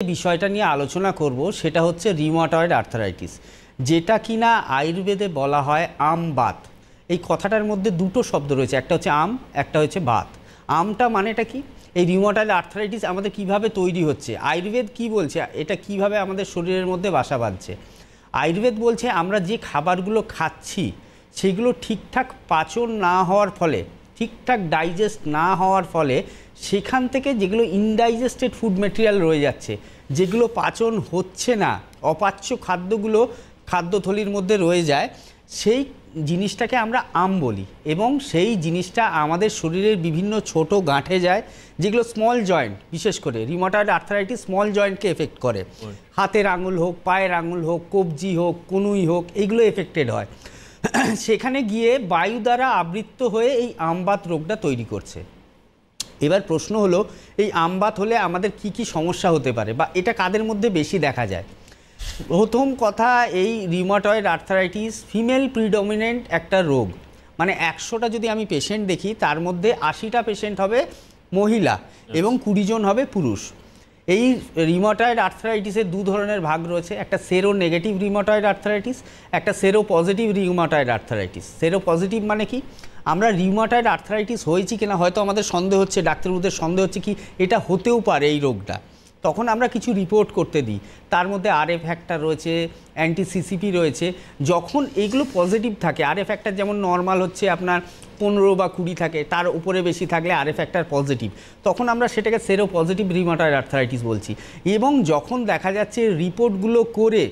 বিষয়টা নিয়ে আলোচনা করব সেটা হচ্ছে রিউমাটয়েড আর্থারাইটিস, যেটা কিনা আয়ুর্বেদে বলা হয় আমবাত। এই কথাটার মধ্যে দুটো শব্দ রয়েছে, একটা হচ্ছে আম, একটা হচ্ছে বাত। আমটা মানেটা কি? এই রিউমাটয়েড আর্থারাইটিস আমাদের কিভাবে তৈরি হচ্ছে, আয়ুর্বেদ কি বলছে, এটা কিভাবে আমাদের শরীরের মধ্যে বাসা বাঁধছে। আয়ুর্বেদ বলছে আমরা যে খাবারগুলো খাচ্ছি সেগুলো ঠিকঠাক পাচন না হওয়ার ফলে, ঠিকঠাক ডাইজেস্ট না হওয়ার ফলে সেখান থেকে যেগুলো ইনডাইজেস্টেড ফুড ম্যাটেরিয়াল রয়ে যাচ্ছে, যেগুলো পাচন হচ্ছে না, অপাচ্য খাদ্যগুলো খাদ্যথলির মধ্যে রয়ে যায়, সেই জিনিসটাকে আমরা আম বলি। এবং সেই জিনিসটা আমাদের শরীরের বিভিন্ন ছোট গাঁঠে যায়, যেগুলো স্মল জয়েন্ট, বিশেষ করে রিউমাটয়েড আর্থারাইটিস স্মল জয়েন্টকে এফেক্ট করে। হাতের আঙুল হোক, পায়ের আঙুল হোক, কবজি হোক, কনুই হোক, এইগুলো এফেক্টেড হয়। সেখানে গিয়ে বায়ু দ্বারা আবৃত্ত হয়ে এই আমবাত রোগটা তৈরি করছে। এবার প্রশ্ন হলো, এই আমবাত হলে আমাদের কি কি সমস্যা হতে পারে, বা এটা কাদের মধ্যে বেশি দেখা যায়? প্রথম কথা, এই রিউমাটয়েড আর্থারাইটিস ফিমেল প্রিডমিনেন্ট একটা রোগ। মানে 100টা যদি আমি পেশেন্ট দেখি, তার মধ্যে 80টা পেশেন্ট হবে মহিলা এবং 20 জন হবে পুরুষ। এই রিউমাটয়েড আর্থারাইটিসের দু ধরনের ভাগ রয়েছে, একটা সেরো নেগেটিভ রিউমাটয়েড আর্থারাইটিস, একটা সেরো পজিটিভ রিউমাটয়েড আর্থারাইটিস। সেরো পজিটিভ মানে কি? আমরা রিউমাটয়েড আর্থারাইটিস হয়েছি কিনা হয়তো আমাদের সন্দেহ হচ্ছে, ডাক্তারবাবুদের সন্দেহ হচ্ছে কি এটা হতেও পারে এই রোগটা, তখন আমরা কিছু রিপোর্ট করতে দিই। তার মধ্যে আরএফ ফ্যাক্টর রয়েছে, অ্যান্টি সিসিপি রয়েছে। যখন এইগুলো পজিটিভ থাকে, আরএফ ফ্যাক্টর যেমন নর্মাল হচ্ছে আপনার 15 বা 20 থাকে, তার উপরে বেশি থাকলে আরএফ ফ্যাক্টর পজিটিভ, তখন আমরা সেটাকে সেরো পজিটিভ রিউমাটয়েড আর্থারাইটিস বলছি। এবং যখন দেখা যাচ্ছে রিপোর্টগুলো করে,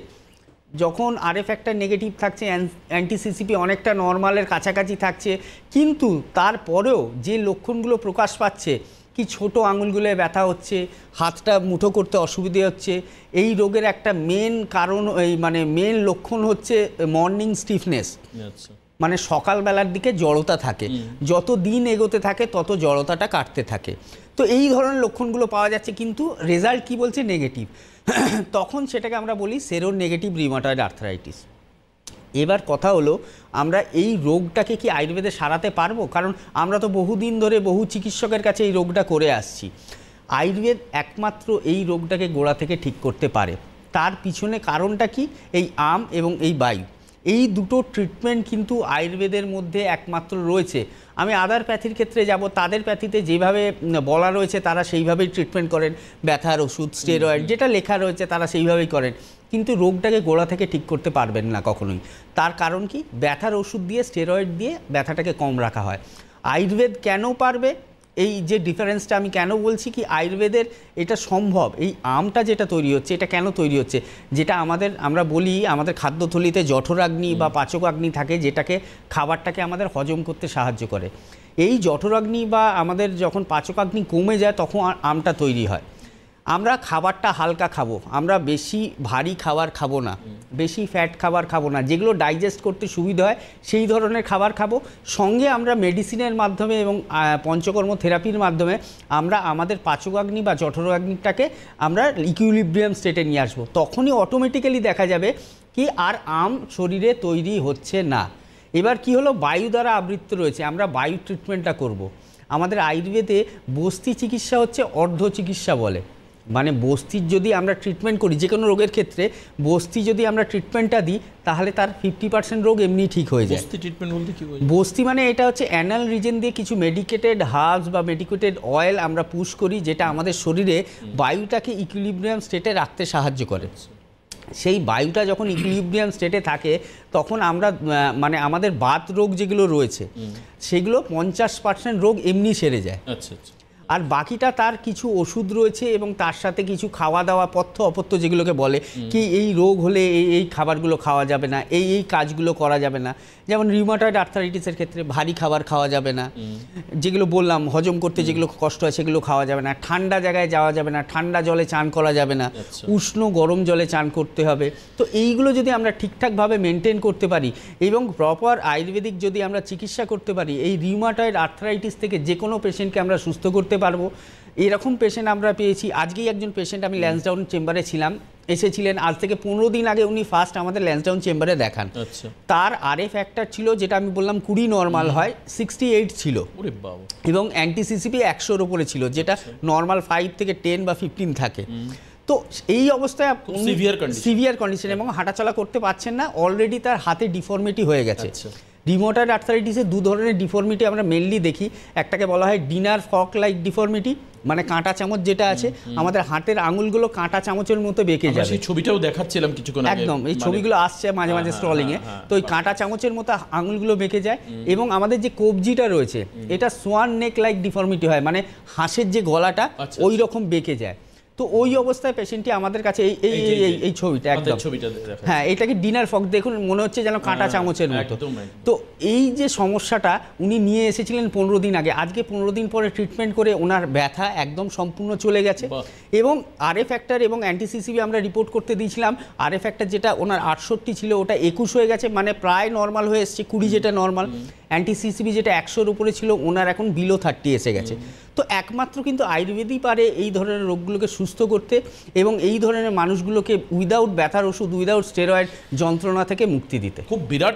যখন আরএফ ফ্যাক্টর নেগেটিভ থাকছে, অ্যান্টি সিসিপি অনেকটা নর্মালের কাছাকাছি থাকছে, কিন্তু তারপরেও যে লক্ষণগুলো প্রকাশ পাচ্ছে, কি ছোট আঙুলগুলোয় ব্যথা হচ্ছে, হাতটা মুঠো করতে অসুবিধে হচ্ছে, এই রোগের একটা মেন কারণ, এই মানে মেন লক্ষণ হচ্ছে মর্নিং স্টিফনেস। মানে সকালবেলার দিকে জড়তা থাকে, যত দিন এগোতে থাকে তত জড়তাটা কাটতে থাকে। তো এই ধরনের লক্ষণগুলো পাওয়া যাচ্ছে, কিন্তু রেজাল্ট কি বলছে? নেগেটিভ। তখন সেটাকে আমরা বলি সেরো নেগেটিভ রিউমাটয়েড আর্থারাইটিস। এবার কথা হলো, আমরা এই রোগটাকে কি আয়ুর্বেদে সারাতে পারবো? কারণ আমরা তো বহুদিন ধরে বহু চিকিৎসকের কাছে এই রোগটা করে আসছি। আয়ুর্বেদ একমাত্র এই রোগটাকে গোড়া থেকে ঠিক করতে পারে। তার পিছনে কারণটা কি? এই আম এবং এই বায়ু, এই দুটো ট্রিটমেন্ট কিন্তু আয়ুর্বেদের মধ্যে একমাত্র রয়েছে। আমি আদার প্যাথির ক্ষেত্রে যাব, তাদের প্যাথিতে যেভাবে বলা রয়েছে তারা সেইভাবেই ট্রিটমেন্ট করেন, ব্যথার ওষুধ, স্টেরয়েড, যেটা লেখা রয়েছে তারা সেইভাবেই করেন, কিন্তু রোগটাকে গোড়া থেকে ঠিক করতে পারবেন না কখনোই। তার কারণ কি? ব্যথার ওষুধ দিয়ে, স্টেরয়েড দিয়ে ব্যথাটাকে কম রাখা হয়। আয়ুর্বেদ কেন পারবে? এই যে ডিফারেন্সটা আমি কেন বলছি কি আয়ুর্বেদের এটা সম্ভব, এই আমটা যেটা তৈরি হচ্ছে এটা কেন তৈরি হচ্ছে, যেটা আমরা বলি আমাদের খাদ্যথলিতে জঠরাগ্নি বা পাচকাগ্নি থাকে, যেটাকে খাবারটাকে আমাদের হজম করতে সাহায্য করে। এই জঠরাগ্নি বা আমাদের যখন পাচকাগ্নি কমে যায় তখন আমটা তৈরি হয়। আমরা খাবারটা হালকা খাবো, আমরা বেশি ভারী খাবার খাবো না, বেশি ফ্যাট খাবার খাবো না, যেগুলো ডাইজেস্ট করতে সুবিধা হয় সেই ধরনের খাবার খাবো। সঙ্গে আমরা মেডিসিনের মাধ্যমে এবং পঞ্চকর্ম থেরাপির মাধ্যমে আমরা আমাদের পাচকাগ্নি বা জঠরাগ্নিটাকে আমরা ইকুইলিব্রিয়াম স্টেটে নিয়ে আসবো। তখনই অটোমেটিক্যালি দেখা যাবে কি আর আম শরীরে তৈরি হচ্ছে না। এবার কি হলো, বায়ু দ্বারা আবৃত্ত রয়েছে, আমরা বায়ু ট্রিটমেন্টটা করব। আমাদের আয়ুর্বেদে বস্তি চিকিৎসা হচ্ছে অর্ধ চিকিৎসা বলে। মানে বস্তির যদি আমরা ট্রিটমেন্ট করি, যে কোনো রোগের ক্ষেত্রে বস্তি যদি আমরা ট্রিটমেন্টটা দিই, তাহলে তার 50% রোগ এমনি ঠিক হয়ে যায়। বস্তি ট্রিটমেন্ট বলতে কি বোঝায়? বস্তি মানে এটা হচ্ছে অ্যানাল রিজন দিয়ে কিছু মেডিকেটেড হার্বস বা মেডিকেটেড অয়েল আমরা পুশ করি, যেটা আমাদের শরীরে বায়ুটাকে ইকুইলিব্রিয়াম স্টেটে রাখতে সাহায্য করে। সেই বায়ুটা যখন ইকুইলিব্রিয়াম স্টেটে থাকে তখন আমরা মানে আমাদের বাত রোগ যেগুলো রয়েছে সেগুলো 50% রোগ এমনি সেরে যায়। আচ্ছা আচ্ছা। আর বাকিটা তার কিছু ওষুধ রয়েছে এবং তার সাথে কিছু খাওয়া দাওয়া, পথ্য অপথ্য যেগুলোকে বলে কি এই রোগ হলে এই খাবারগুলো খাওয়া যাবে না, এই কাজগুলো করা যাবে না। যেমন রিউমাটয়েড আর্থারাইটিসের ক্ষেত্রে ভারী খাবার খাওয়া যাবে না, যেগুলো বললাম হজম করতে যেগুলো কষ্ট হয় সেগুলো খাওয়া যাবে না, ঠান্ডা জায়গায় যাওয়া যাবে না, ঠান্ডা জলে চান করা যাবে না, উষ্ণ গরম জলে চান করতে হবে। তো এইগুলো যদি আমরা ঠিকঠাকভাবে মেনটেন করতে পারি এবং প্রপার আয়ুর্বেদিক যদি আমরা চিকিৎসা করতে পারি, এই রিউমাটয়েড আর্থারাইটিস থেকে যে কোনো পেশেন্টকে আমরা সুস্থ করতে পারবো। এরকম পেশেন্ট আমরা পেয়েছি। আজকেই একজন পেশেন্ট, আমি ল্যান্সডাউন চেম্বারে ছিলাম, এসেছিলেন আজ থেকে 15 দিন আগে, উনি ফার্স্ট আমাদের ল্যান্সডাউন চেম্বারে দেখান। তার আরএফ ফ্যাক্টর ছিল, যেটা আমি বললাম 20 নর্মাল হয়, 68 ছিল এবং অ্যান্টি সিসিপি 100-র উপরে ছিল, যেটা নর্মাল 5 থেকে 10 বা 15 থাকে। তো এই অবস্থায় সিভিয়ার কন্ডিশন এবং হাঁটাচলা করতে পারছেন না, অলরেডি তার হাতে ডিফর্মিটি হয়ে গেছে। রিউমাটয়েড আর্থ্রাইটিসে দু ধরনের ডিফর্মিটি আমরা মেনলি দেখি, একটাকে বলা হয় ডিনার ফক লাইক ডিফর্মিটি, মানে কাঁটা চামচ যেটা আছে আমাদের হাতের আঙুলগুলো কাঁটা চামচের মতো বেঁকে যাবে, সেই ছবিটাও দেখাচ্ছিলাম কিছুক্ষণ আগে, একদম এই ছবিগুলো আসছে মাঝে মাঝে স্ক্রলিং এ, তো ওই কাঁটা চামচের মতো আঙুলগুলো বেঁকে যায়। এবং আমাদের যে কবজিটা রয়েছে এটা সোয়ান নেক লাইক ডিফর্মিটি হয়, মানে হাঁসের যে গলাটা ওই রকম বেঁকে যায়। তো ওই অবস্থায় পেশেন্টটি আমাদের কাছে এই ছবিটা একদম, হ্যাঁ এটাকে ডিনার ফক, দেখুন মনে হচ্ছে যেন কাঁটা চামচের মতো। তো এই যে সমস্যাটা উনি নিয়ে এসেছিলেন 15 দিন আগে, আজকে 15 দিন পরে ট্রিটমেন্ট করে ওনার ব্যথা একদম সম্পূর্ণ চলে গেছে। এবং আরএ ফ্যাক্টর এবং অ্যান্টিসিসিবি আমরা রিপোর্ট করতে দিয়েছিলাম, আরএ ফ্যাক্টর যেটা ওনার 68 ছিল ওটা 21 হয়ে গেছে, মানে প্রায় নর্মাল হয়ে এসছে, 20 যেটা নর্মাল। অ্যান্টিসিসিবি যেটা 100-র উপরে ছিল ওনার এখন বিলো 30 এসে গেছে। তো একমাত্র কিন্তু আয়ুর্বেদই পারে এই ধরনের রোগগুলোকে সুস্থ করতে এবং এই ধরনের মানুষগুলোকে উইদাউট ব্যথার ওষুধ, উইদাউট স্টেরয়েড যন্ত্রণা থেকে মুক্তি দিতে। খুব বিরাট